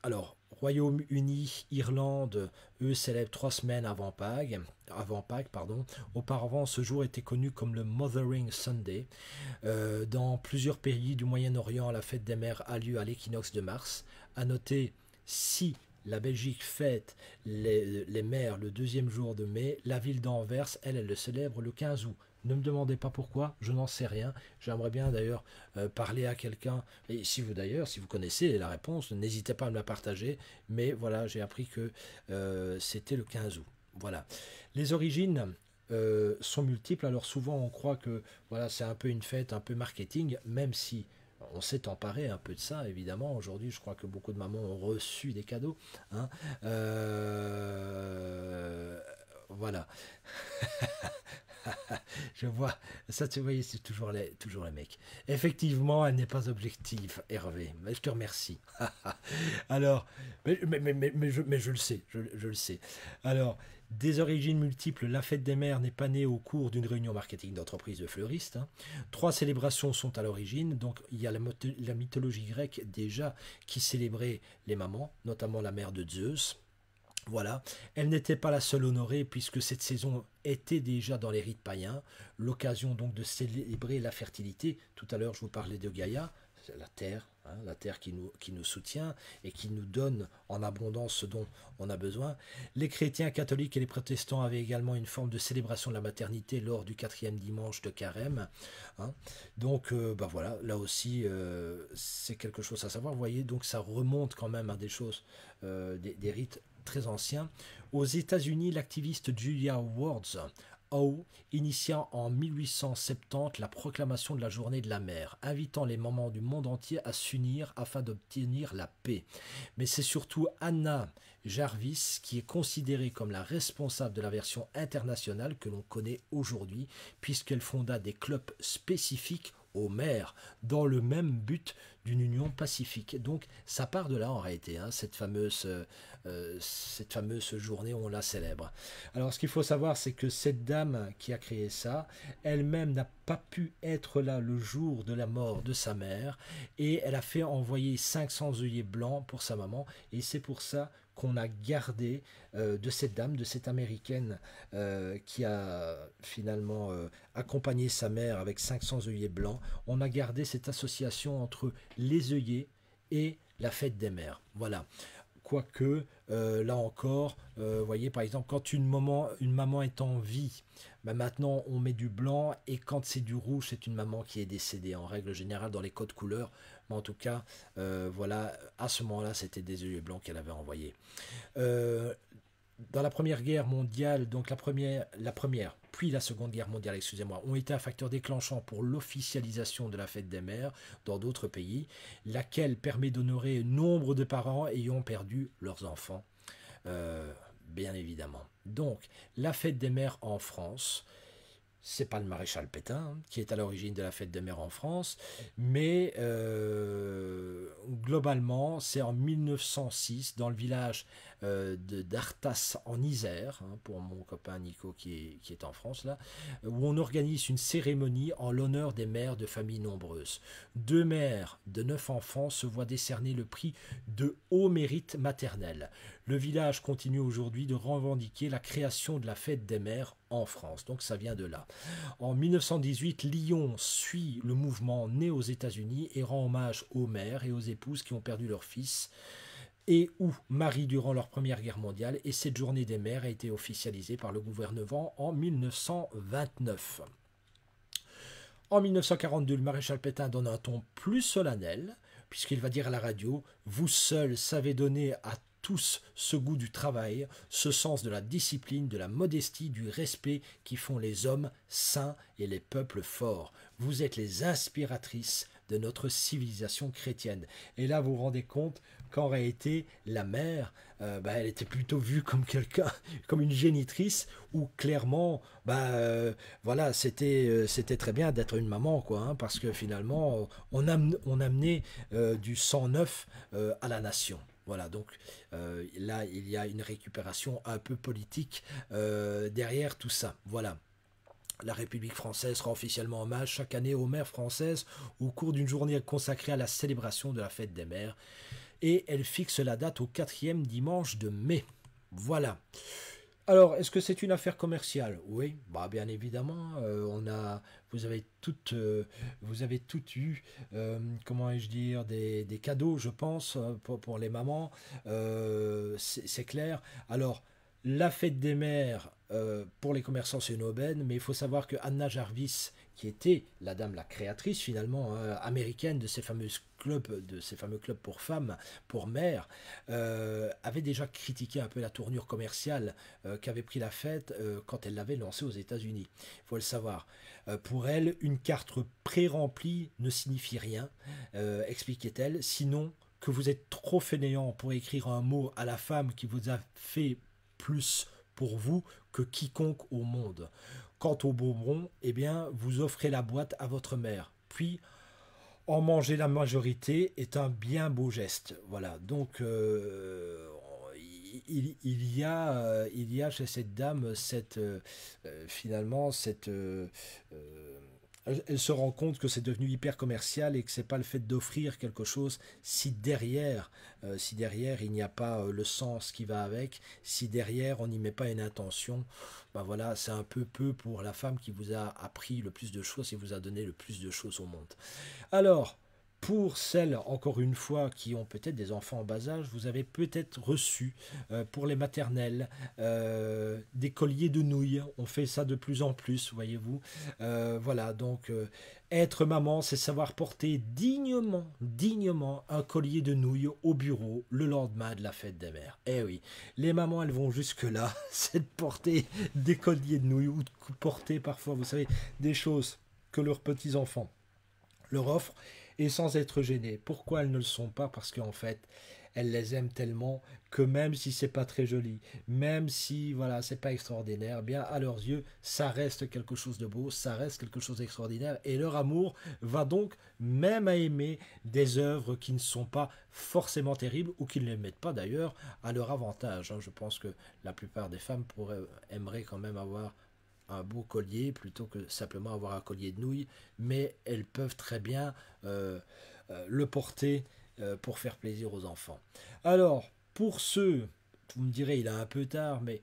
alors, Royaume-Uni, Irlande, eux célèbrent 3 semaines avant Pâques, pardon. Auparavant, ce jour était connu comme le Mothering Sunday. Dans plusieurs pays du Moyen-Orient, la fête des mères a lieu à l'équinoxe de mars. À noter, si la Belgique fête les mères le deuxième jour de mai. La ville d'Anvers, elle le célèbre le 15 août. Ne me demandez pas pourquoi, je n'en sais rien. J'aimerais bien d'ailleurs parler à quelqu'un. Et si vous d'ailleurs, si vous connaissez la réponse, n'hésitez pas à me la partager. Mais voilà, j'ai appris que c'était le 15 août. Voilà. Les origines sont multiples. Alors souvent on croit que voilà, c'est un peu une fête, un peu marketing, même si on s'est emparé un peu de ça, évidemment. Aujourd'hui, je crois que beaucoup de mamans ont reçu des cadeaux. Hein. Voilà. Je vois, ça tu vois, c'est toujours les mecs. Effectivement, elle n'est pas objective, Hervé. Mais je te remercie. Alors, mais je le sais, je le sais. Alors, des origines multiples, la fête des mères n'est pas née au cours d'une réunion marketing d'entreprise de fleuristes. Hein. 3 célébrations sont à l'origine. Donc, il y a la mythologie grecque déjà qui célébrait les mamans, notamment la mère de Zeus. Voilà, elle n'était pas la seule honorée puisque cette saison était déjà dans les rites païens, l'occasion donc de célébrer la fertilité. Tout à l'heure je vous parlais de Gaïa, la terre, hein, la terre qui nous soutient et qui nous donne en abondance ce dont on a besoin. Les chrétiens catholiques et les protestants avaient également une forme de célébration de la maternité lors du 4e dimanche de Carême. Hein. Donc bah voilà, là aussi c'est quelque chose à savoir. Vous voyez, donc ça remonte quand même à des choses, des rites très ancien. Aux États-Unis, l'activiste Julia Wards initia en 1870 la proclamation de la journée de la mère, invitant les mamans du monde entier à s'unir afin d'obtenir la paix. Mais c'est surtout Anna Jarvis qui est considérée comme la responsable de la version internationale que l'on connaît aujourd'hui, puisqu'elle fonda des clubs spécifiques aux mères, dans le même but d'une union pacifique. Donc ça part de là en réalité, hein, cette fameuse journée où on la célèbre. Alors ce qu'il faut savoir, c'est que cette dame qui a créé ça, elle-même n'a pas pu être là le jour de la mort de sa mère, et elle a fait envoyer 500 œillets blancs pour sa maman, et c'est pour ça qu'on a gardé de cette dame, de cette américaine qui a finalement accompagné sa mère avec 500 œillets blancs. On a gardé cette association entre les œillets et la fête des mères. Voilà. Quoique, là encore, vous voyez, par exemple, quand une maman est en vie, ben maintenant on met du blanc, et quand c'est du rouge, c'est une maman qui est décédée, en règle générale dans les codes couleurs. Mais en tout cas, voilà, à ce moment-là, c'était des œillets blancs qu'elle avait envoyés. Dans la Première Guerre mondiale, donc la première, puis la Seconde Guerre mondiale, excusez-moi, ont été un facteur déclenchant pour l'officialisation de la fête des mères dans d'autres pays, laquelle permet d'honorer nombre de parents ayant perdu leurs enfants, bien évidemment. Donc, la fête des mères en France, c'est pas le maréchal Pétain qui est à l'origine de la fête des mères en France, mais globalement, c'est en 1906, dans le village d'Artas en Isère, hein, pour mon copain Nico qui est en France, là, où on organise une cérémonie en l'honneur des mères de familles nombreuses. 2 mères de 9 enfants se voient décerner le prix de haut mérite maternel. Le village continue aujourd'hui de revendiquer la création de la fête des mères en France. Donc ça vient de là. En 1918, Lyon suit le mouvement né aux États-Unis et rend hommage aux mères et aux épouses qui ont perdu leur fils et ou mari durant leur Première Guerre mondiale. Et cette journée des mères a été officialisée par le gouvernement en 1929. En 1942, le maréchal Pétain donne un ton plus solennel, puisqu'il va dire à la radio « Vous seuls savez donner à tous ce goût du travail, ce sens de la discipline, de la modestie, du respect qui font les hommes saints et les peuples forts. Vous êtes les inspiratrices de notre civilisation chrétienne. » Et là, vous vous rendez compte qu'en réalité, la mère, elle était plutôt vue comme quelqu'un, comme une génitrice, où clairement, voilà, c'était très bien d'être une maman, quoi, hein, parce que finalement, on amenait du sang neuf à la nation. Voilà, donc là, il y a une récupération un peu politique derrière tout ça. Voilà. La République française rend officiellement hommage chaque année aux mères françaises au cours d'une journée consacrée à la célébration de la fête des mères. Et elle fixe la date au 4e dimanche de mai. Voilà. Alors, est-ce que c'est une affaire commerciale? Oui, bah bien évidemment. Vous avez vous avez toutes eu, comment ai-je dire, des cadeaux, je pense, pour les mamans. C'est clair. Alors, la fête des mères, pour les commerçants, c'est une aubaine, mais il faut savoir que Anna Jarvis, qui était la dame, la créatrice finalement américaine de ces fameux clubs pour femmes, pour mères, avait déjà critiqué un peu la tournure commerciale qu'avait pris la fête quand elle l'avait lancée aux États-Unis. Il faut le savoir. Pour elle, une carte pré-remplie ne signifie rien, expliquait-elle, sinon que vous êtes trop fainéant pour écrire un mot à la femme qui vous a fait plus pour vous que quiconque au monde. Quant aux bonbons, eh bien, vous offrez la boîte à votre mère. Puis, en manger la majorité est un bien beau geste. Voilà, donc il y a chez cette dame finalement elle se rend compte que c'est devenu hyper commercial et que c'est pas le fait d'offrir quelque chose si derrière il n'y a pas le sens qui va avec, si derrière on n'y met pas une intention, ben voilà, c'est un peu pour la femme qui vous a appris le plus de choses et vous a donné le plus de choses au monde. Alors, pour celles, encore une fois, qui ont peut-être des enfants en bas âge, vous avez peut-être reçu, pour les maternelles, des colliers de nouilles. On fait ça de plus en plus, voyez-vous. Voilà, donc, être maman, c'est savoir porter dignement un collier de nouilles au bureau le lendemain de la fête des mères. Eh oui, les mamans, elles vont jusque-là, c'est de porter des colliers de nouilles ou de porter parfois, vous savez, des choses que leurs petits-enfants leur offre et sans être gênée. Pourquoi elles ne le sont pas? Parce qu'en fait, elles les aiment tellement que même si c'est pas très joli, même si voilà, c'est pas extraordinaire, eh bien à leurs yeux, ça reste quelque chose de beau, ça reste quelque chose d'extraordinaire et leur amour va donc même à aimer des œuvres qui ne sont pas forcément terribles ou qui ne les mettent pas d'ailleurs à leur avantage. Je pense que la plupart des femmes aimeraient quand même avoir un beau collier plutôt que simplement avoir un collier de nouilles, mais elles peuvent très bien le porter pour faire plaisir aux enfants. Alors, pour ceux, vous me direz, il est un peu tard, mais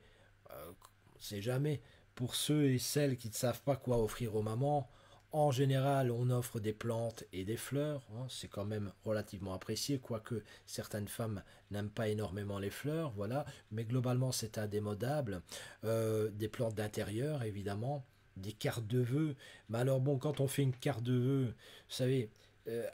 c'est jamais, pour ceux et celles qui ne savent pas quoi offrir aux mamans, en général, on offre des plantes et des fleurs. C'est quand même relativement apprécié, quoique certaines femmes n'aiment pas énormément les fleurs, voilà. Mais globalement, c'est indémodable. Des plantes d'intérieur, évidemment. Des cartes de vœux. Mais alors, bon, quand on fait une carte de vœux, vous savez,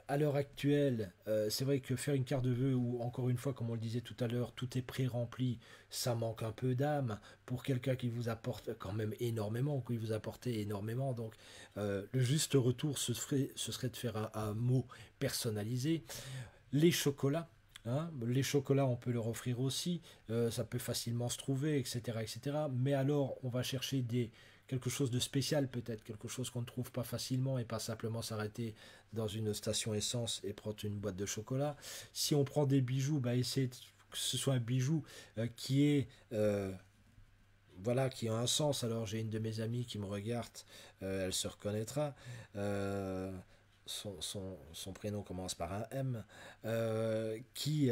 à l'heure actuelle, c'est vrai que faire une carte de vœux où, encore une fois, comme on le disait tout à l'heure, tout est pré-rempli, ça manque un peu d'âme pour quelqu'un qui vous apporte quand même énormément, qui vous apporte énormément. Donc, le juste retour, ce serait de faire un mot personnalisé. Les chocolats. Hein, les chocolats, on peut leur offrir aussi, ça peut facilement se trouver, etc., etc. Mais alors, on va chercher quelque chose de spécial peut-être, quelque chose qu'on ne trouve pas facilement et pas simplement s'arrêter dans une station essence et prendre une boîte de chocolat. Si on prend des bijoux, bah, essayez que ce soit un bijou qui est voilà, qui a un sens. Alors j'ai une de mes amies qui me regarde, elle se reconnaîtra. Son prénom commence par un M, qui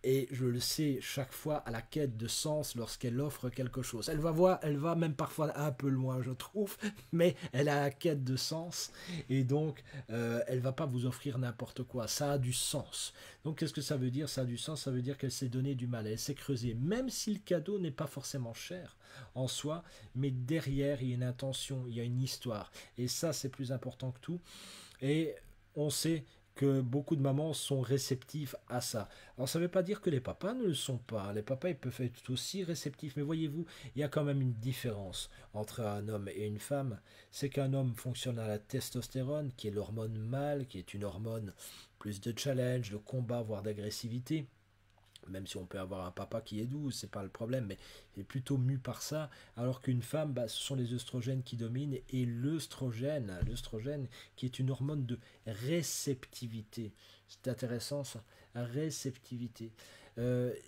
est, je le sais, chaque fois à la quête de sens lorsqu'elle offre quelque chose. Elle va même parfois un peu loin, je trouve, mais elle a la quête de sens, et donc elle va pas vous offrir n'importe quoi. Ça a du sens. Donc qu'est-ce que ça veut dire? Ça a du sens, ça veut dire qu'elle s'est donné du mal, elle s'est creusée, même si le cadeau n'est pas forcément cher en soi, mais derrière il y a une intention, il y a une histoire, et ça c'est plus important que tout. Et on sait que beaucoup de mamans sont réceptifs à ça. Alors ça ne veut pas dire que les papas ne le sont pas. Les papas ils peuvent être aussi réceptifs, mais voyez-vous, il y a quand même une différence entre un homme et une femme. C'est qu'un homme fonctionne à la testostérone, qui est l'hormone mâle, qui est une hormone plus de challenge, de combat, voire d'agressivité. Même si on peut avoir un papa qui est doux, c'est pas le problème, mais il est plutôt mu par ça, alors qu'une femme, bah, ce sont les œstrogènes qui dominent, et l'œstrogène qui est une hormone de réceptivité. C'est intéressant ça, réceptivité.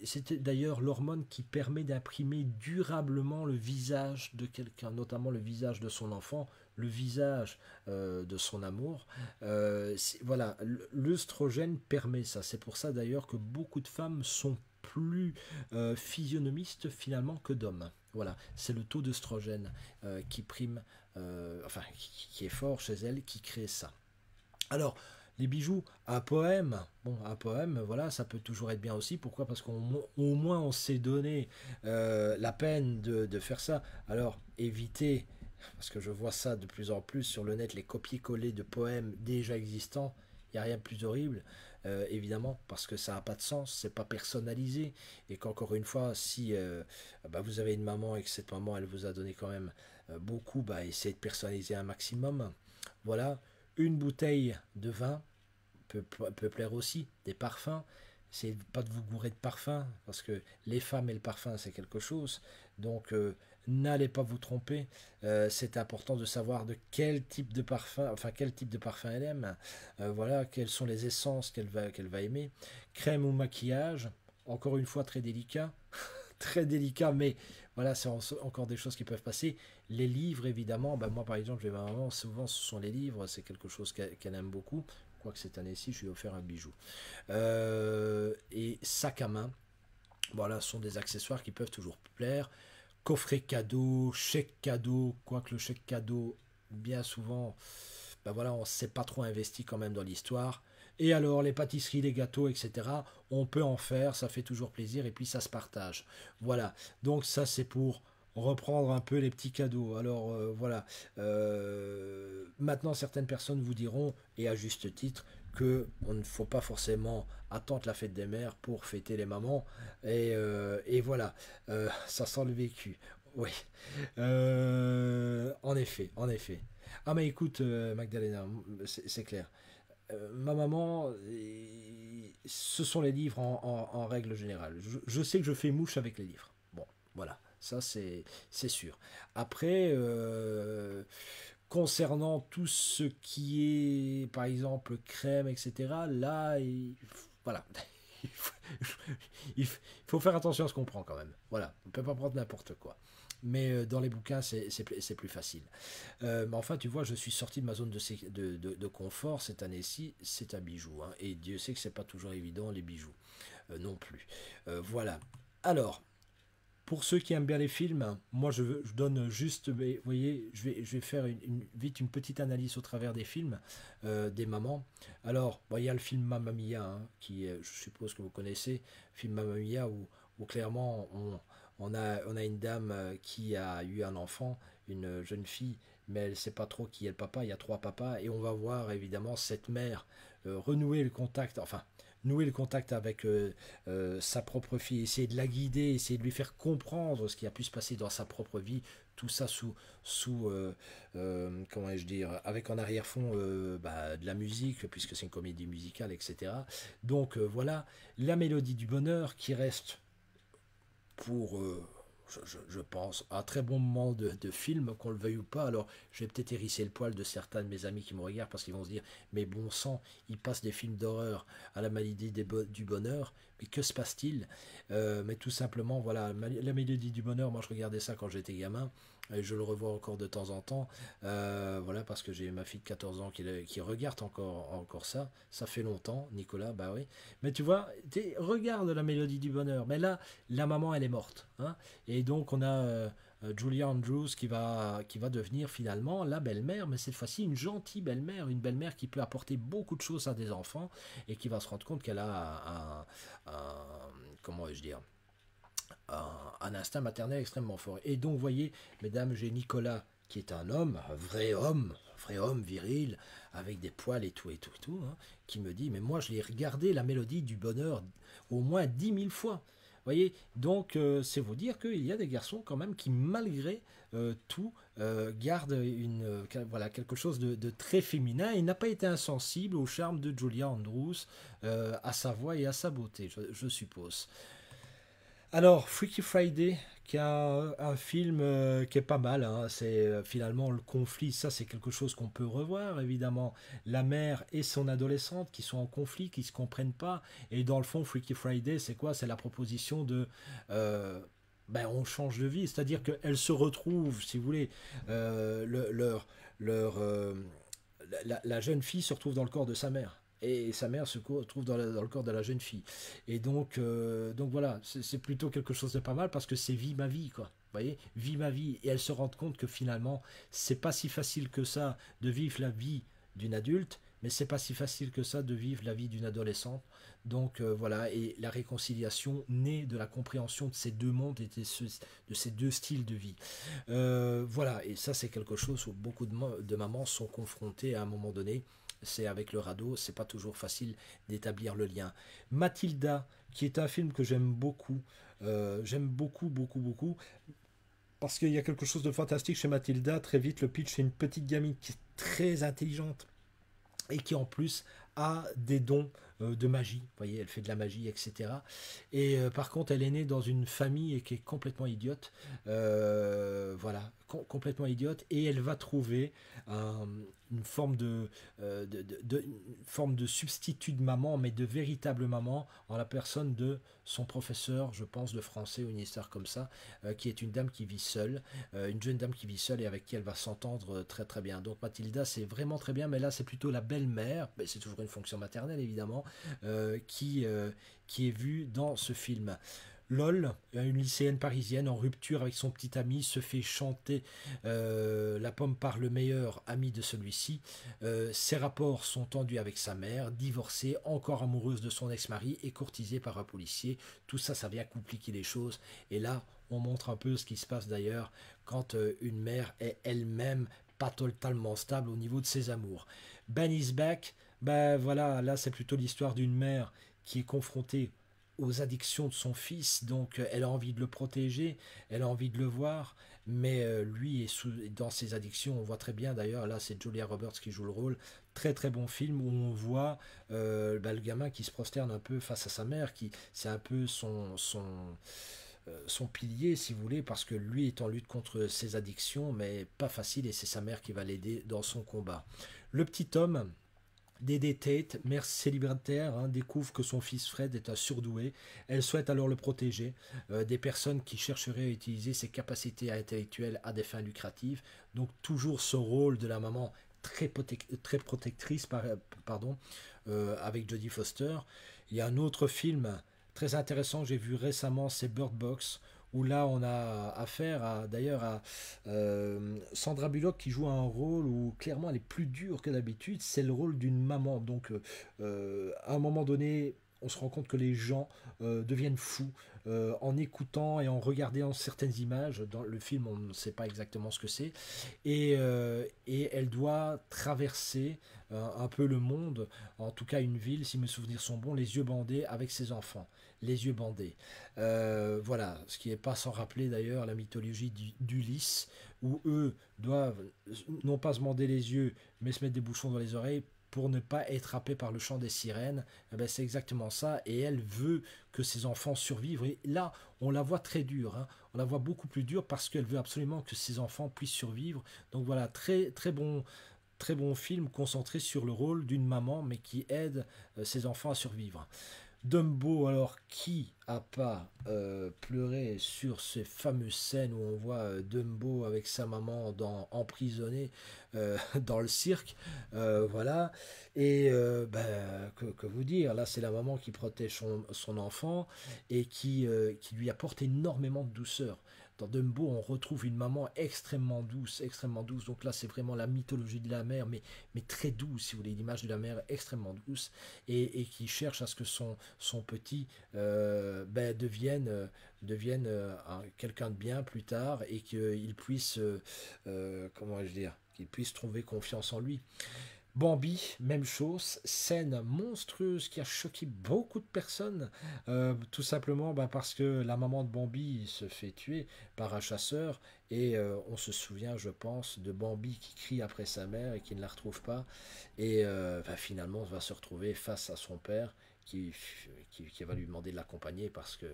C'est d'ailleurs l'hormone qui permet d'imprimer durablement le visage de quelqu'un, notamment le visage de son enfant, le visage de son amour. Voilà, l'œstrogène permet ça. C'est pour ça d'ailleurs que beaucoup de femmes sont plus physionomistes finalement que d'hommes. Voilà, c'est le taux d'œstrogène qui prime, enfin qui est fort chez elle, qui crée ça. Alors, les bijoux, un poème, bon, un poème, voilà, ça peut toujours être bien aussi. Pourquoi? Parce qu'au moins on s'est donné la peine de faire ça. Alors, évitez, parce que je vois ça de plus en plus sur le net, les copier-coller de poèmes déjà existants. Il n'y a rien de plus horrible, évidemment, parce que ça n'a pas de sens, c'est pas personnalisé. Et qu'encore une fois, si bah, vous avez une maman et que cette maman, elle vous a donné quand même beaucoup, bah, essayez de personnaliser un maximum. Voilà, une bouteille de vin peut plaire aussi, des parfums. C'est pas de vous gourer de parfum, parce que les femmes et le parfum, c'est quelque chose. Donc, n'allez pas vous tromper. C'est important de savoir de quel type de parfum, enfin, quel type de parfum elle aime. Voilà, quelles sont les essences qu'elle va aimer. Crème ou maquillage, encore une fois, très délicat. Très délicat, mais voilà, c'est encore des choses qui peuvent passer. Les livres, évidemment, bah, moi par exemple, je vais ma maman, souvent ce sont les livres, c'est quelque chose qu'elle aime beaucoup. Quoique cette année-ci, je lui ai offert un bijou. Et sac à main, voilà, ce sont des accessoires qui peuvent toujours plaire. Coffret cadeau, chèque cadeau, quoique le chèque cadeau, bien souvent, ben voilà, on ne s'est pas trop investi quand même dans l'histoire. Et alors, les pâtisseries, les gâteaux, etc., on peut en faire, ça fait toujours plaisir, et puis ça se partage. Voilà, donc ça c'est pour reprendre un peu les petits cadeaux. Alors voilà, maintenant certaines personnes vous diront, et à juste titre, que on ne faut pas forcément attendre la fête des mères pour fêter les mamans. Et voilà, ça sent le vécu. Oui, en effet, en effet. Ah mais écoute, Magdalena, c'est clair. Ma maman, ce sont les livres en règle générale. Je sais que je fais mouche avec les livres. Bon, voilà, ça c'est sûr. Après, concernant tout ce qui est, par exemple, crème, etc., là, voilà. Il faut faire attention à ce qu'on prend quand même. Voilà, on ne peut pas prendre n'importe quoi. Mais dans les bouquins, c'est plus facile. Mais enfin, tu vois, je suis sorti de ma zone de confort cette année-ci. C'est un bijou, hein, et Dieu sait que c'est pas toujours évident, les bijoux, non plus. Voilà. Alors, pour ceux qui aiment bien les films, moi je donne juste, vous voyez, je vais faire vite une petite analyse au travers des films des mamans. Alors, bon, il y a le film Mamma Mia, hein, qui, je suppose que vous connaissez, film Mamma Mia, où clairement on a une dame qui a eu un enfant, une jeune fille, mais elle ne sait pas trop qui est le papa, il y a trois papas, et on va voir évidemment cette mère renouer le contact, enfin nouer le contact avec sa propre fille, essayer de la guider, essayer de lui faire comprendre ce qui a pu se passer dans sa propre vie, tout ça sous comment vais-je dire, avec en arrière-fond bah, de la musique, puisque c'est une comédie musicale, etc. Donc voilà, la mélodie du bonheur qui reste pour, je pense, un très bon moment de film, qu'on le veuille ou pas. Alors, je vais peut-être hérisser le poil de certains de mes amis qui me regardent parce qu'ils vont se dire, mais bon sang, ils passent des films d'horreur à la maladie du bonheur, mais que se passe-t-il? Mais tout simplement, voilà, la mélodie du bonheur, moi je regardais ça quand j'étais gamin. Et je le revois encore de temps en temps, voilà, parce que j'ai ma fille de 14 ans qui regarde encore ça. Ça fait longtemps, Nicolas, bah oui. Mais tu vois, regarde la mélodie du bonheur. Mais là, la maman, elle est morte, hein. Et donc, on a Julia Andrews qui va devenir finalement la belle-mère, mais cette fois-ci une gentille belle-mère, une belle-mère qui peut apporter beaucoup de choses à des enfants et qui va se rendre compte qu'elle a comment vais-je dire, un instinct maternel extrêmement fort. Et donc, vous voyez, mesdames, j'ai Nicolas qui est un homme, un vrai homme viril, avec des poils et tout, hein, qui me dit, mais moi je l'ai regardé la mélodie du bonheur au moins 10 000 fois. Voyez, donc c'est vous dire qu'il y a des garçons quand même qui, malgré tout, gardent voilà, quelque chose de très féminin et n'a pas été insensible au charme de Julia Andrews, à sa voix et à sa beauté, je suppose. Alors, Freaky Friday, qui est un film qui est pas mal, hein, c'est finalement le conflit, ça c'est quelque chose qu'on peut revoir, évidemment. La mère et son adolescente qui sont en conflit, qui se comprennent pas, et dans le fond, Freaky Friday, c'est quoi? C'est la proposition de... ben, on change de vie, c'est-à-dire qu'elles se retrouvent, si vous voulez, leur, la jeune fille se retrouve dans le corps de sa mère. Et sa mère se trouve dans le corps de la jeune fille. Et donc voilà, c'est plutôt quelque chose de pas mal parce que c'est vie ma vie, quoi. voyez, vis ma vie, et elle se rend compte que finalement, c'est pas si facile que ça de vivre la vie d'une adulte, mais c'est pas si facile que ça de vivre la vie d'une adolescente. Donc voilà, et la réconciliation naît de la compréhension de ces deux mondes et de ces deux styles de vie. Voilà, et ça c'est quelque chose où beaucoup de mamans sont confrontées à un moment donné. C'est avec le radeau, c'est pas toujours facile d'établir le lien. Mathilda, qui est un film que j'aime beaucoup, beaucoup, beaucoup, parce qu'il y a quelque chose de fantastique chez Mathilda. Très vite, le pitch, c'est une petite gamine qui est très intelligente et qui en plus a des dons de magie. Vous voyez, elle fait de la magie, etc. Et par contre, elle est née dans une famille et qui est complètement idiote. Voilà, complètement idiote. Et elle va trouver une forme une forme de substitut de maman, mais de véritable maman, en la personne de son professeur, je pense, de français ou une histoire comme ça, qui est une dame qui vit seule, une jeune dame qui vit seule et avec qui elle va s'entendre très très bien. Donc Mathilda, c'est vraiment très bien, mais là c'est plutôt la belle-mère, mais c'est toujours une fonction maternelle évidemment, qui est vue dans ce film. LOL, une lycéenne parisienne en rupture avec son petit ami, se fait chanter la pomme par le meilleur ami de celui-ci. Ses rapports sont tendus avec sa mère, divorcée, encore amoureuse de son ex-mari et courtisée par un policier. Tout ça, ça vient compliquer les choses. Et là, on montre un peu ce qui se passe d'ailleurs quand une mère est elle-même pas totalement stable au niveau de ses amours. Ben is back, ben voilà, là c'est plutôt l'histoire d'une mère qui est confrontée aux addictions de son fils, donc elle a envie de le protéger, elle a envie de le voir, mais lui est dans ses addictions, on voit très bien d'ailleurs, là c'est Julia Roberts qui joue le rôle, très très bon film où on voit le gamin qui se prosterne un peu face à sa mère, qui c'est un peu son pilier si vous voulez, parce que lui est en lutte contre ses addictions, mais pas facile, et c'est sa mère qui va l'aider dans son combat. Le petit homme, Dédé Tate, mère célibataire, découvre que son fils Fred est un surdoué. Elle souhaite alors le protéger des personnes qui chercheraient à utiliser ses capacités intellectuelles à des fins lucratives. Donc toujours ce rôle de la maman très protectrice, pardon, avec Jodie Foster. Il y a un autre film très intéressant que j'ai vu récemment, c'est Bird Box, où là on a affaire d'ailleurs à Sandra Bullock qui joue un rôle où clairement elle est plus dure que d'habitude, c'est le rôle d'une maman. Donc à un moment donné, on se rend compte que les gens deviennent fous en écoutant et en regardant certaines images. Dans le film, on ne sait pas exactement ce que c'est. Et elle doit traverser un peu le monde, en tout cas une ville, si mes souvenirs sont bons, les yeux bandés avec ses enfants. Les yeux bandés. Voilà, ce qui n'est pas sans rappeler d'ailleurs la mythologie d'Ulysse, où eux doivent non pas se bander les yeux, mais se mettre des bouchons dans les oreilles pour ne pas être happés par le chant des sirènes. Eh ben, c'est exactement ça, et elle veut que ses enfants survivent. Et là, on la voit très dure, on la voit beaucoup plus dure parce qu'elle veut absolument que ses enfants puissent survivre. Donc voilà, très bon film concentré sur le rôle d'une maman, mais qui aide ses enfants à survivre. Dumbo, alors qui a pas pleuré sur ces fameuses scènes où on voit Dumbo avec sa maman emprisonné dans le cirque, voilà. Et que vous dire, là c'est la maman qui protège son enfant et qui lui apporte énormément de douceur. Dans Dumbo, on retrouve une maman extrêmement douce, extrêmement douce. Donc là, c'est vraiment la mythologie de la mère, mais très douce, si vous voulez, l'image de la mère extrêmement douce, et qui cherche à ce que son petit devienne quelqu'un de bien plus tard, et qu'il puisse, comment vais-je dire, qu'il puisse trouver confiance en lui. Bambi, même chose, scène monstrueuse qui a choqué beaucoup de personnes, tout simplement parce que la maman de Bambi se fait tuer par un chasseur, et on se souvient, je pense, de Bambi qui crie après sa mère et qui ne la retrouve pas, et finalement va se retrouver face à son père qui va lui demander de l'accompagner parce que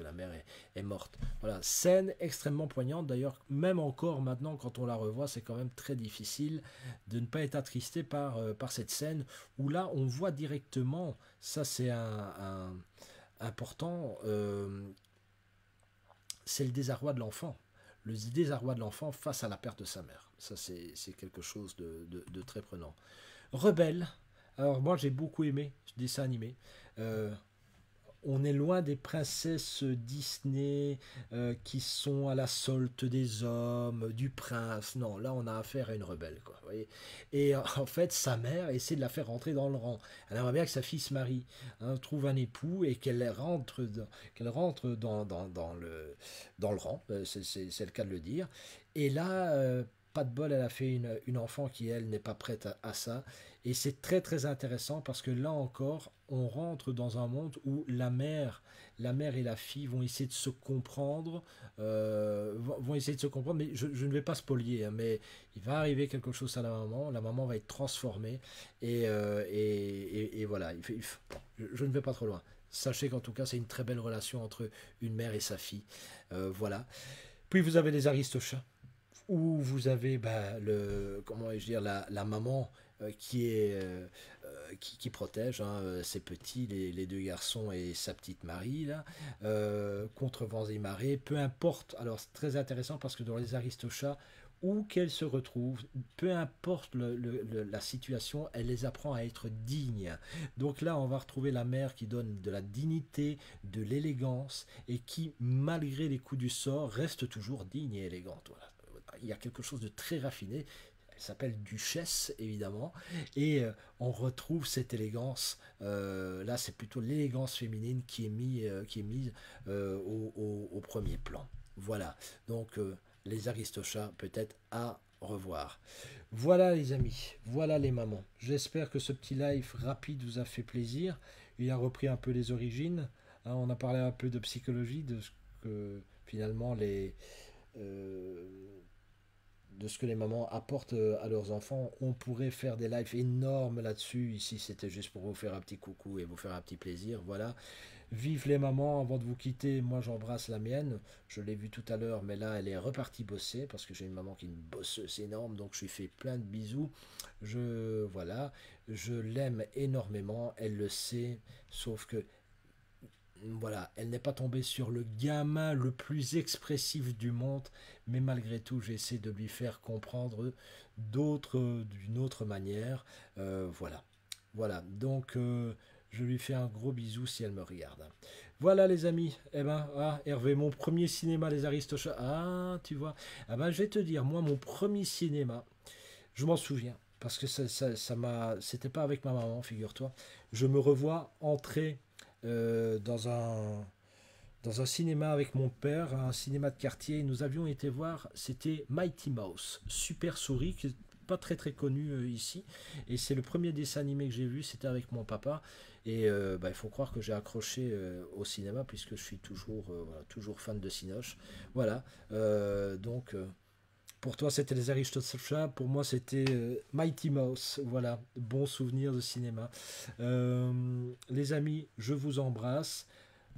la mère est morte. Voilà, scène extrêmement poignante. D'ailleurs, même encore maintenant, quand on la revoit, c'est quand même très difficile de ne pas être attristé par cette scène où là, on voit directement, ça c'est important, c'est le désarroi de l'enfant. Le désarroi de l'enfant face à la perte de sa mère. Ça, c'est quelque chose de très prenant. Rebelle. Alors moi j'ai beaucoup aimé ce dessin animé. on est loin des princesses Disney qui sont à la solde des hommes, du prince. Non, là on a affaire à une rebelle, quoi. Vous voyez. Et en fait, sa mère essaie de la faire rentrer dans le rang. Elle aimerait bien que sa fille se marie, hein, trouve un époux et qu'elle rentre dans le rang. C'est le cas de le dire. Et là, pas de bol, elle a fait une enfant qui, elle, n'est pas prête à ça. Et c'est très très intéressant parce que là encore, on rentre dans un monde où la mère et la fille vont essayer de se comprendre, vont essayer de se comprendre, mais je ne vais pas spolier, hein, mais il va arriver quelque chose à la maman va être transformée, et voilà, je ne vais pas trop loin. Sachez qu'en tout cas, c'est une très belle relation entre une mère et sa fille. Voilà. Puis vous avez les Aristochats, où vous avez bah, comment vais-je dire, la maman qui protège hein, ses petits, les deux garçons et sa petite Marie, là, contre vents et marées, peu importe. Alors c'est très intéressant parce que dans les Aristochats, où qu'elles se retrouvent, peu importe la situation, elle les apprend à être dignes. Donc là, on va retrouver la mère qui donne de la dignité, de l'élégance, et qui, malgré les coups du sort, reste toujours digne et élégante. Voilà. Il y a quelque chose de très raffiné. Elle s'appelle Duchesse, évidemment, et on retrouve cette élégance. Là, c'est plutôt l'élégance féminine qui est mise au premier plan. Voilà, donc les Aristochats, peut-être à revoir. Voilà les amis, voilà les mamans. J'espère que ce petit live rapide vous a fait plaisir. Il a repris un peu les origines. Hein, on a parlé un peu de psychologie, de ce que finalement euh, de ce que les mamans apportent à leurs enfants. On pourrait faire des lives énormes là-dessus. Ici, c'était juste pour vous faire un petit coucou et vous faire un petit plaisir. Voilà. Vive les mamans, avant de vous quitter, moi j'embrasse la mienne. Je l'ai vue tout à l'heure, mais là elle est repartie bosser parce que j'ai une maman qui est une bosseuse énorme, donc je lui fais plein de bisous. Voilà, je l'aime énormément, elle le sait, sauf que voilà, elle n'est pas tombée sur le gamin le plus expressif du monde, mais malgré tout, j'essaie de lui faire comprendre d'une autre manière. Voilà. Voilà, donc je lui fais un gros bisou si elle me regarde. Voilà les amis, eh ben, ah, Hervé, mon premier cinéma, les Aristochats, ah, tu vois, ah ben, je vais te dire, moi, mon premier cinéma, je m'en souviens, parce que c'était pas avec ma maman, figure-toi, je me revois entrer dans un cinéma avec mon père, un cinéma de quartier. Nous avions été voir, c'était Mighty Mouse, Super Souris, qui n'est pas très très connu ici. Et c'est le premier dessin animé que j'ai vu, c'était avec mon papa. Et bah, il faut croire que j'ai accroché au cinéma, puisque je suis voilà, toujours fan de Cinoche. Voilà, pour toi, c'était les Aristochats. Pour moi, c'était Mighty Mouse. Voilà, bon souvenir de cinéma. Les amis, je vous embrasse.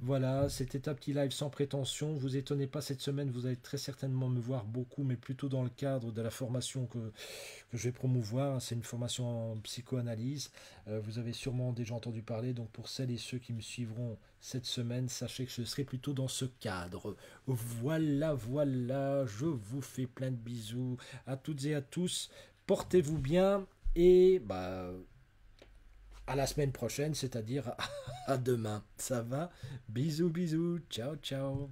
Voilà, c'était un petit live sans prétention. Vous étonnez pas, cette semaine, vous allez très certainement me voir beaucoup, mais plutôt dans le cadre de la formation que je vais promouvoir. C'est une formation en psychoanalyse. Vous avez sûrement déjà entendu parler. Donc pour celles et ceux qui me suivront cette semaine, sachez que je serai plutôt dans ce cadre. Voilà, voilà, je vous fais plein de bisous à toutes et à tous. Portez-vous bien et bah à la semaine prochaine, c'est-à-dire à demain. Ça va? Bisous, bisous. Ciao, ciao.